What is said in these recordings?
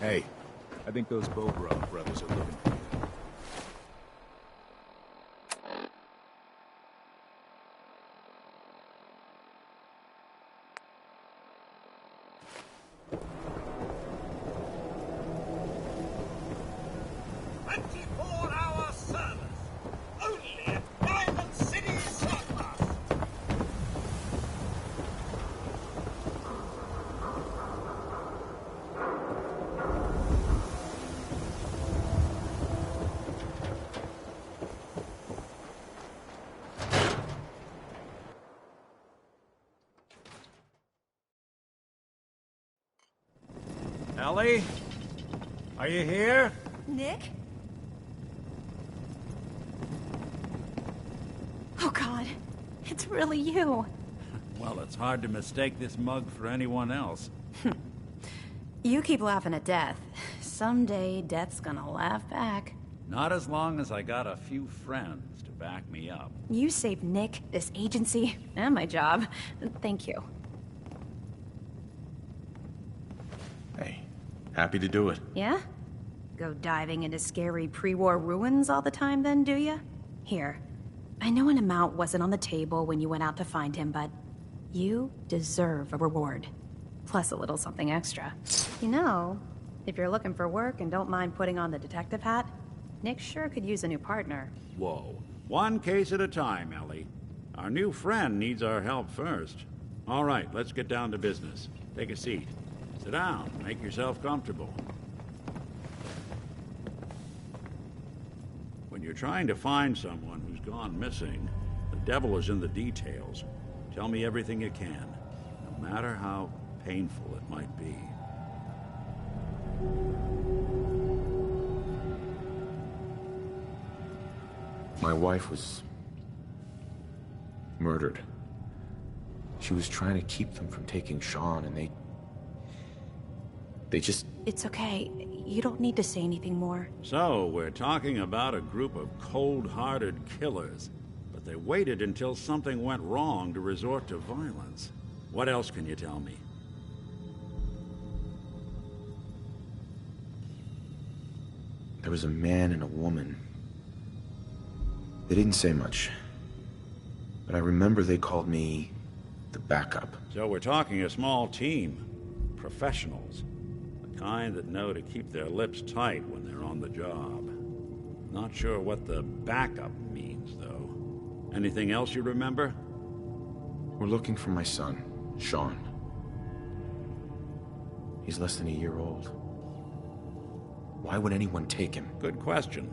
Hey, I think those Bobrov brothers are looking for you. Ellie? Are you here? Nick? Oh God, it's really you. Well, it's hard to mistake this mug for anyone else. You keep laughing at death. Someday, death's gonna laugh back. Not as long as I got a few friends to back me up. You saved Nick, this agency, and my job. Thank you. Hey, happy to do it. Yeah? Go diving into scary pre-war ruins all the time then, do ya? Here. I know an amount wasn't on the table when you went out to find him, but you deserve a reward. Plus a little something extra. You know, if you're looking for work and don't mind putting on the detective hat, Nick sure could use a new partner. Whoa. One case at a time, Ellie. Our new friend needs our help first. All right, let's get down to business. Take a seat. Sit down. Make yourself comfortable. When you're trying to find someone who's gone missing, the devil is in the details. Tell me everything you can, no matter how painful it might be. My wife was murdered. She was trying to keep them from taking Sean, and they just... It's okay. You don't need to say anything more. So, we're talking about a group of cold-hearted killers, but they waited until something went wrong to resort to violence. What else can you tell me? There was a man and a woman. They didn't say much, but I remember they called me the backup. So we're talking a small team. Professionals. The kind that know to keep their lips tight when they're on the job. Not sure what the backup means, though. Anything else you remember? We're looking for my son, Sean. He's less than a year old. Why would anyone take him? Good question.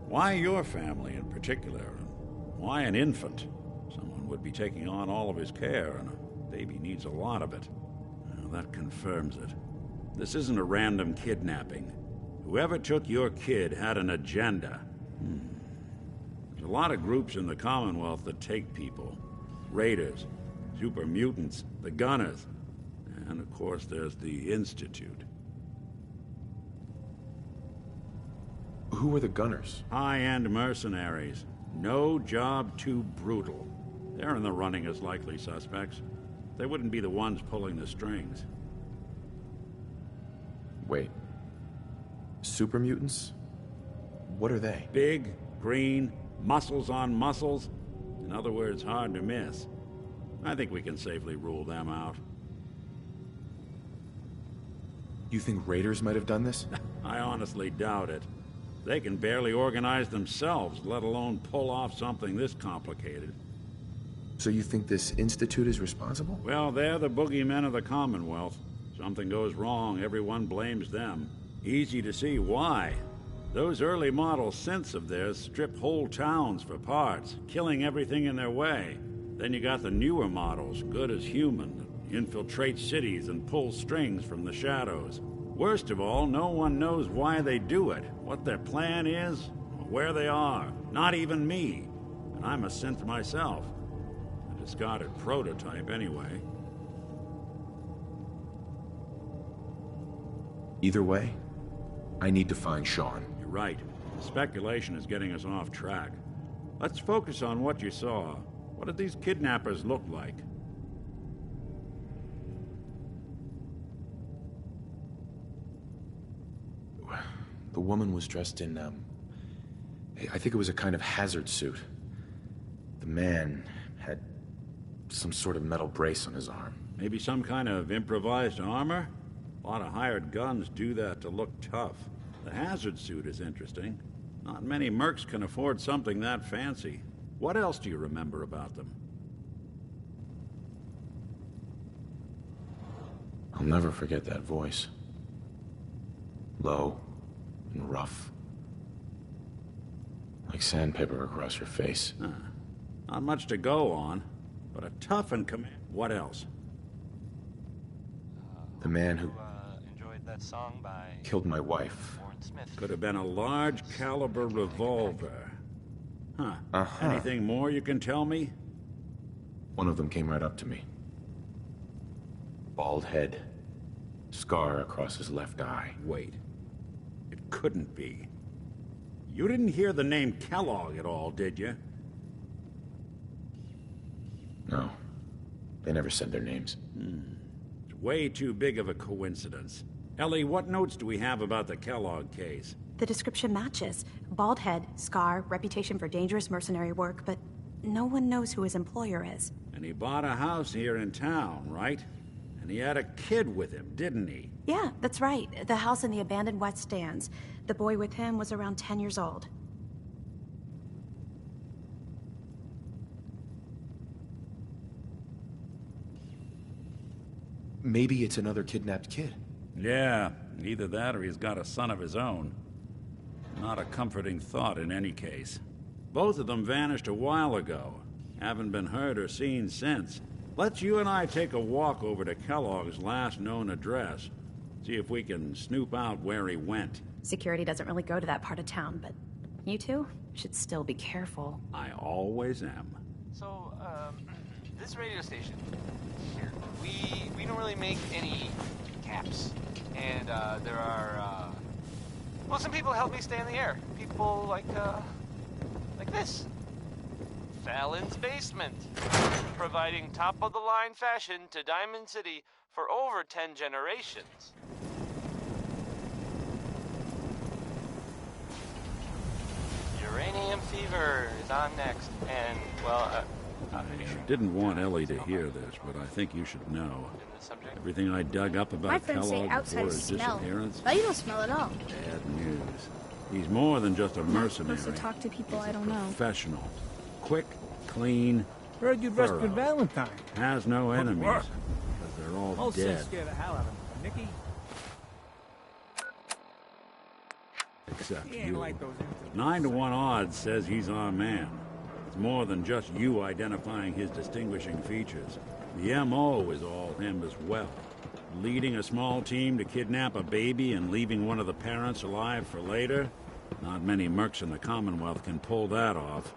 Why your family in particular? And why an infant? Someone would be taking on all of his care, and a baby needs a lot of it. Well, that confirms it. This isn't a random kidnapping. Whoever took your kid had an agenda. There's a lot of groups in the Commonwealth that take people. Raiders, super mutants, the Gunners, and of course there's the Institute. Who were the Gunners? High-end mercenaries. No job too brutal. They're in the running as likely suspects. They wouldn't be the ones pulling the strings. Wait. Super mutants? What are they? Big, green, muscles on muscles. In other words, hard to miss. I think we can safely rule them out. You think raiders might have done this? I honestly doubt it. They can barely organize themselves, let alone pull off something this complicated. So you think this Institute is responsible? Well, they're the boogeymen of the Commonwealth. Something goes wrong, everyone blames them. Easy to see why. Those early model synths of theirs strip whole towns for parts, killing everything in their way. Then you got the newer models, good as human, that infiltrate cities and pull strings from the shadows. Worst of all, no one knows why they do it, what their plan is, or where they are. Not even me. And I'm a synth myself. A discarded prototype, anyway. Either way, I need to find Sean. You're right. Speculation is getting us off track. Let's focus on what you saw. What did these kidnappers look like? The woman was dressed in, I think it was a kind of hazard suit. The man had some sort of metal brace on his arm. Maybe some kind of improvised armor? A lot of hired guns do that to look tough. The hazard suit is interesting. Not many mercs can afford something that fancy. What else do you remember about them? I'll never forget that voice. Low and rough. Like sandpaper across your face. Not much to go on, but a tough and What else? The man who enjoyed that song by killed my wife. Warren Smith. Could have been a large caliber revolver. Huh. Anything more you can tell me? One of them came right up to me. Bald head. Scar across his left eye. Wait. It couldn't be. You didn't hear the name Kellogg at all, did you? No. They never said their names. It's way too big of a coincidence. Ellie, what notes do we have about the Kellogg case? The description matches. Bald head, scar, reputation for dangerous mercenary work, but no one knows who his employer is. And he bought a house here in town, right? And he had a kid with him, didn't he? Yeah, that's right. The house in the abandoned West Stands. The boy with him was around 10 years old. Maybe it's another kidnapped kid. Yeah, either that or he's got a son of his own. Not a comforting thought in any case. Both of them vanished a while ago. Haven't been heard or seen since. Let's you and I take a walk over to Kellogg's last known address. See if we can snoop out where he went. Security doesn't really go to that part of town, but you two should still be careful. I always am. So, this radio station here, we don't really make any caps. And, there are, well, some people help me stay in the air. People like this. Fallon's Basement. Providing top-of-the-line fashion to Diamond City for over 10 generations. Uranium Fever is on next, and, well, I didn't want Ellie to hear this, but I think you should know. in the subject. Everything I dug up My about friends say Kellogg outside before is his smell, disappearance, but you don't smell at all. bad news. He's more than just a mercenary. Supposed to talk to people I don't know. Professional. Quick, clean, Heard you'd rescued thorough. Valentine. Has no Good enemies. work. Because they're all Most dead. scared the hell out of him. Nicky, Except he ain't you. like those interviews. 9 to 1 odds says he's our man. It's more than just you identifying his distinguishing features. The M.O. is all him as well. Leading a small team to kidnap a baby and leaving one of the parents alive for later? Not many mercs in the Commonwealth can pull that off.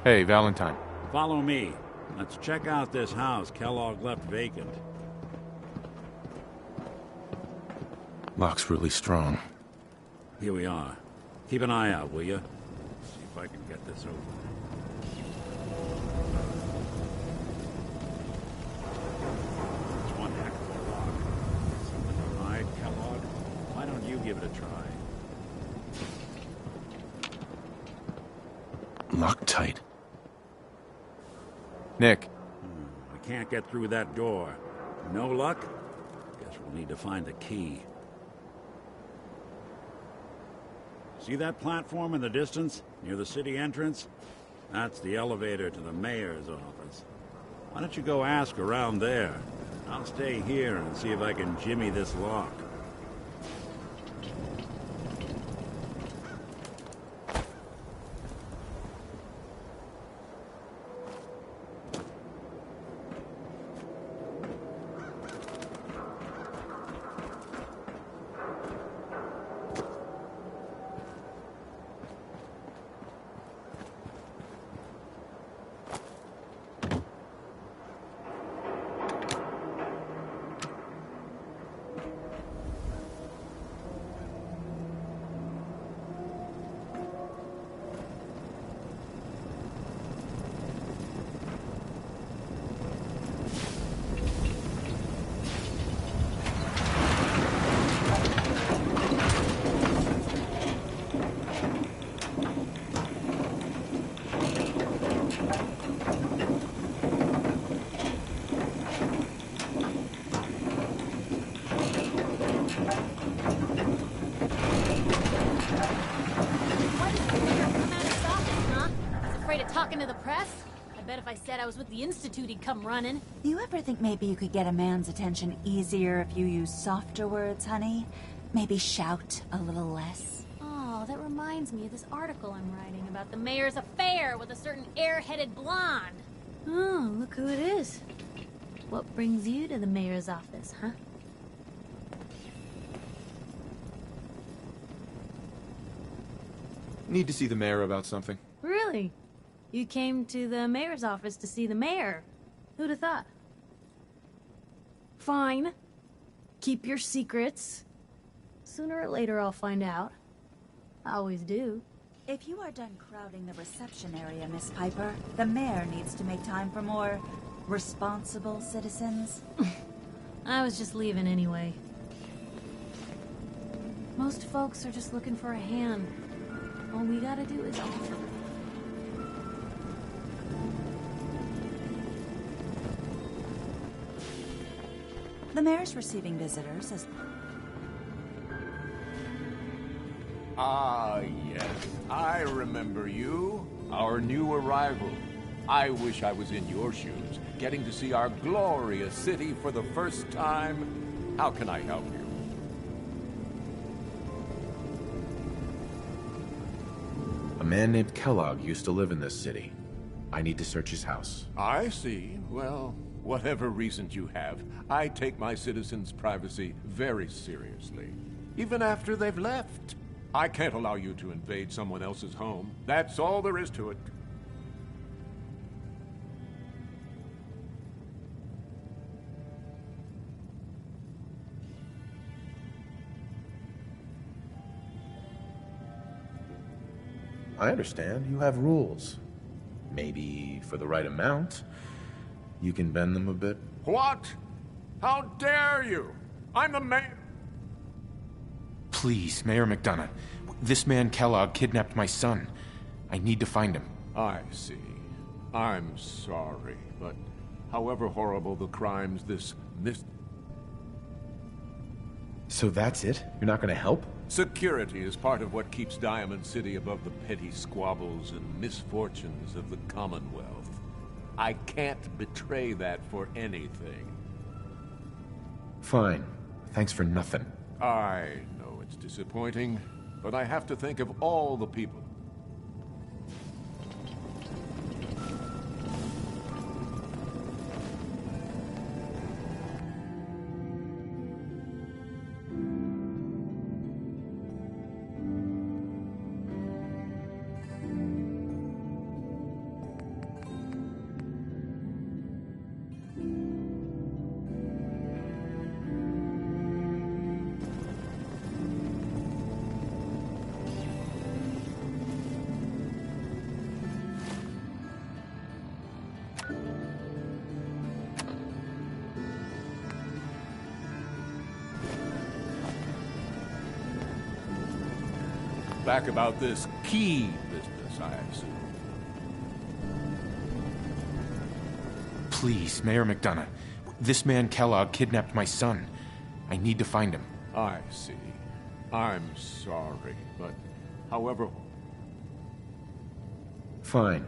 Hey, Valentine. Follow me. Let's check out this house Kellogg left vacant. Lock's really strong. Here we are. Keep an eye out, will you? See if I can get this open. It's one heck of a lock. Something to hide, Kellogg? Why don't you give it a try? Locked tight. Nick. We can't get through that door. No luck? Guess we'll need to find the key. See that platform in the distance, near the city entrance? That's the elevator to the mayor's office. Why don't you go ask around there? I'll stay here and see if I can jimmy this lock. press? I bet if I said I was with the Institute, he'd come running. Do you ever think maybe you could get a man's attention easier if you use softer words, honey? Maybe shout a little less? Oh, that reminds me of this article I'm writing about the mayor's affair with a certain air-headed blonde. Oh, look who it is. What brings you to the mayor's office, huh? Need to see the mayor about something. Really? You came to the mayor's office to see the mayor? Who'd have thought? Fine. Keep your secrets. Sooner or later I'll find out. I always do. If you are done crowding the reception area, Miss Piper, the mayor needs to make time for more responsible citizens. I was just leaving anyway. Most folks are just looking for a hand. All we gotta do is offer. The mayor's receiving visitors as... Ah, yes. I remember you. Our new arrival. I wish I was in your shoes, getting to see our glorious city for the first time. How can I help you? A man named Kellogg used to live in this city. I need to search his house. I see. Well, whatever reasons you have, I take my citizens' privacy very seriously. Even after they've left. I can't allow you to invade someone else's home. That's all there is to it. I understand. You have rules. Maybe for the right amount, you can bend them a bit. What? How dare you? I'm the mayor. Please, Mayor McDonough. This man Kellogg kidnapped my son. I need to find him. I see. I'm sorry, but however horrible the crimes this So that's it? You're not gonna help? Security is part of what keeps Diamond City above the petty squabbles and misfortunes of the Commonwealth. I can't betray that for anything. Fine. Thanks for nothing. I know it's disappointing, but I have to think of all the people. Back about this key business, I assume. Please, Mayor McDonough. This man Kellogg kidnapped my son. I need to find him. I see. I'm sorry, but however... Fine.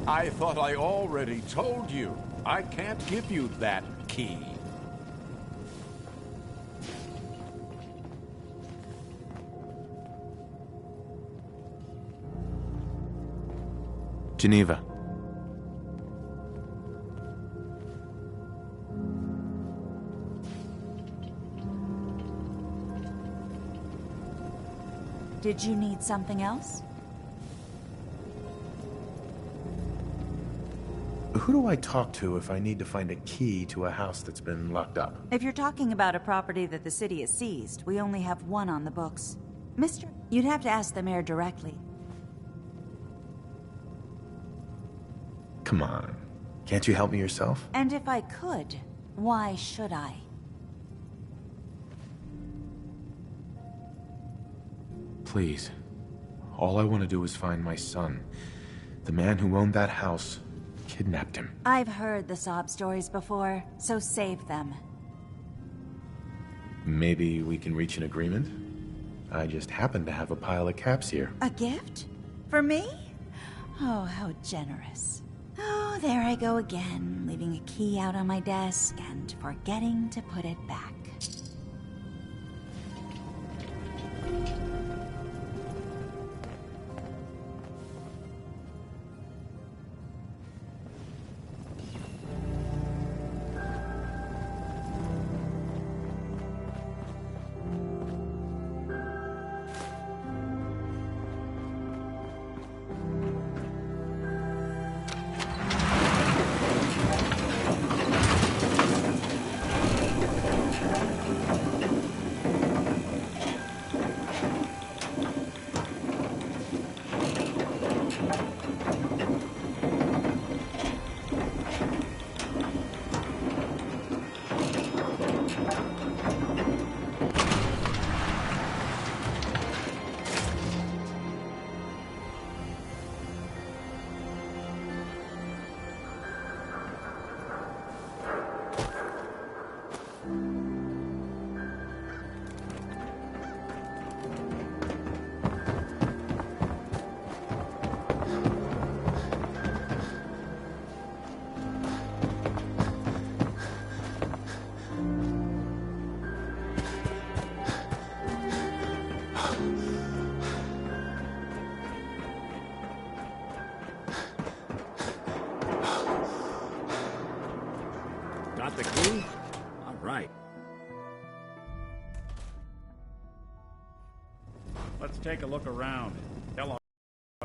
I thought I already told you. I can't give you that key. Geneva. Did you need something else? Who do I talk to if I need to find a key to a house that's been locked up? If you're talking about a property that the city has seized, we only have one on the books. Mister, you'd have to ask the mayor directly. Come on. Can't you help me yourself? And if I could, why should I? Please. All I want to do is find my son. The man who owned that house kidnapped him. I've heard the sob stories before, so save them. Maybe we can reach an agreement? I just happen to have a pile of caps here. A gift? For me? Oh, how generous. Oh, there I go again, leaving a key out on my desk and forgetting to put it back. Got the key? All right. Let's take a look around. Kellogg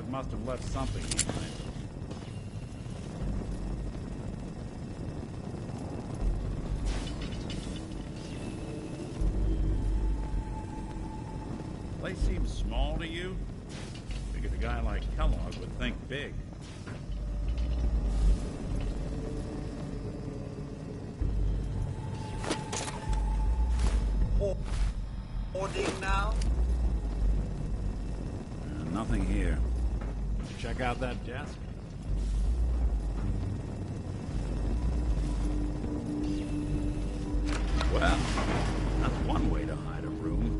must have left something behind. Place seems small to you? Figured a guy like Kellogg would think big. Boarding now? Nothing here. Check out that desk. Well, that's one way to hide a room.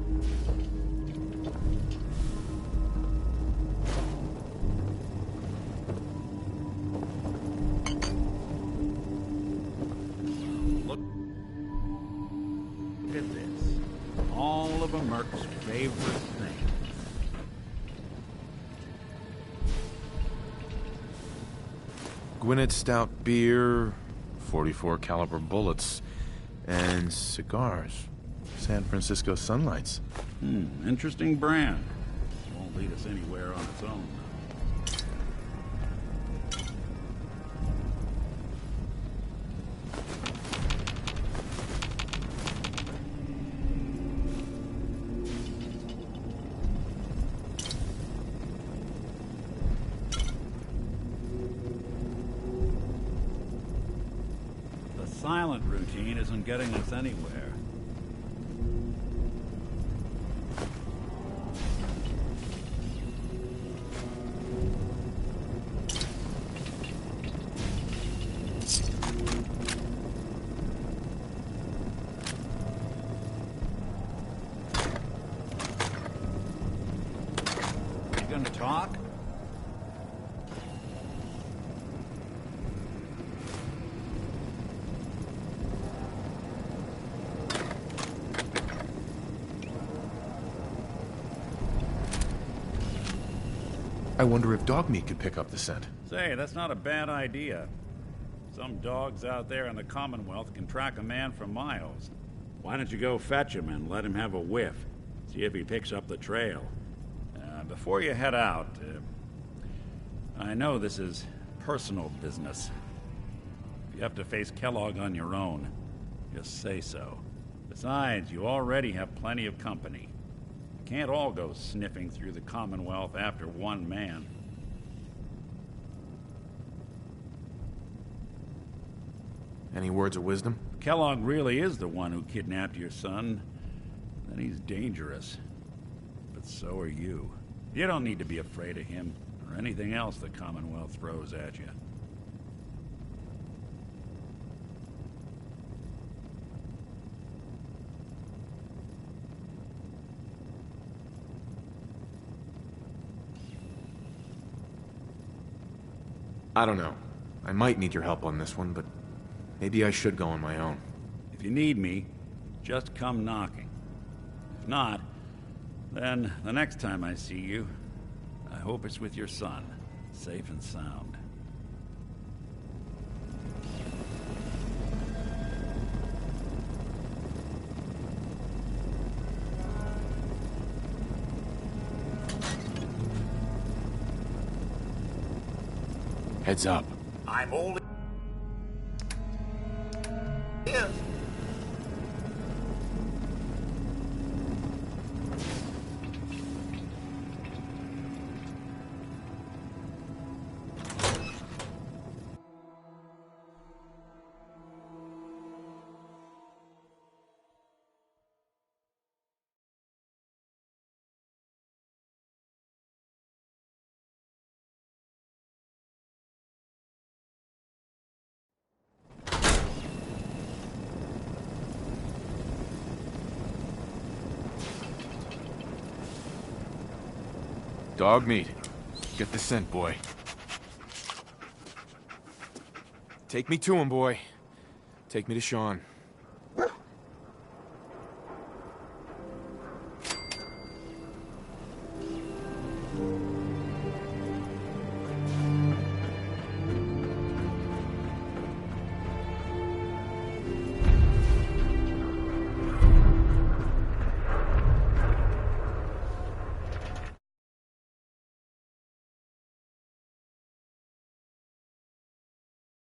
Look at this. All of a Merc's favorite thing. Gwinnett Stout beer, 44 caliber bullets, and cigars. San Francisco Sunlights. Interesting brand. Won't lead us anywhere on its own. The silent routine isn't getting us anywhere. You gonna talk? I wonder if dog meat could pick up the scent. Say, that's not a bad idea. Some dogs out there in the Commonwealth can track a man for miles. Why don't you go fetch him and let him have a whiff? See if he picks up the trail. Before you head out, I know this is personal business. If you have to face Kellogg on your own, just say so. Besides, you already have plenty of company. You can't all go sniffing through the Commonwealth after one man. Any words of wisdom? Kellogg really is the one who kidnapped your son. Then he's dangerous. But so are you. You don't need to be afraid of him, or anything else the Commonwealth throws at you. I don't know. I might need your help on this one, but maybe I should go on my own. If you need me, just come knocking. If not, then the next time I see you, I hope it's with your son, safe and sound. Heads up. I'm only here. Dog meat. Get the scent, boy. Take me to him, boy. Take me to Sean.